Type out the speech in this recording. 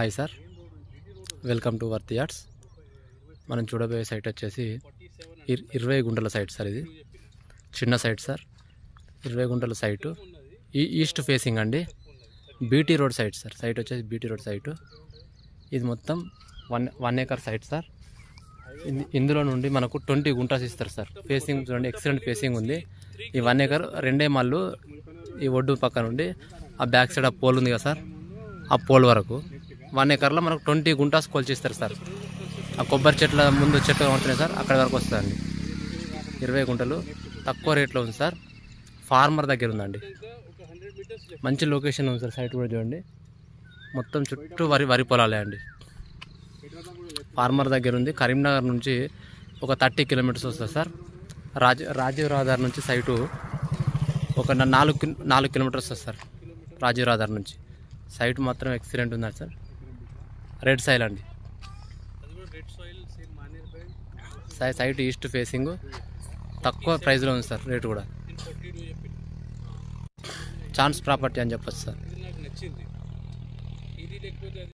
Hi sir, welcome to worth yards. మనం చూడబోయే site వచ్చేసి 20 గుంటల సైట్ సార్. ఇది చిన్న సైట్ సార్, 20 గుంటల సైటు. ఈస్ట్ ఫేసింగ్ అండి, BT road site sir. Site వచ్చేసి బీటీ రోడ్ సైటు. ఇది మొత్తం 1 ఏకర్ సైట్ సార్. ఇందులో నుండి మనకు 20 గుంటాస్ ఇస్తారు సార్. ఫేసింగ్ చూడండి, ఎక్సలెంట్ ఫేసింగ్ ఉంది. ఈ 1 ఏకర్ 2 మళ్ళు ఈ ఒడ్డు పక్క నుండి ఆ బ్యాక్ సైడ్ ఆ పోల్ ఉంది కదా సార్, ఆ పోల్ వరకు 1 ఏకర్లో మనకు 20 గుంటాస్ కొలిచిస్తారు సార్. ఆ కొబ్బరి చెట్ల ముందు చెట్లు కనబడుతున్నాయి సార్, అక్కడ వరకు వస్తుందండి. 20 గుంటలు తక్కువ రేట్లో ఉంది సార్. ఫార్మర్ దగ్గర ఉందండి, మంచి లొకేషన్ ఉంది సార్. సైట్ కూడా చూడండి, మొత్తం చుట్టూ వరి పొలాలే అండి. ఫార్మర్ దగ్గర ఉంది. కరీంనగర్ నుంచి ఒక 30 కిలోమీటర్స్ వస్తుంది సార్. రాజీవ్ రహదారి నుంచి సైటు ఒక 4 కిలోమీటర్స్ వస్తుంది సార్. రాజీవ్ రహదారి నుంచి సైట్ మాత్రం ఎక్సలెంట్ ఉంది సార్. రెడ్ సాయిల్ అండి. సైట్ ఈస్ట్ ఫేసింగ్, తక్కువ ప్రైస్లో ఉంది సార్. రేటు కూడా ఛాన్స్ ప్రాపర్టీ అని చెప్పచ్చు సార్.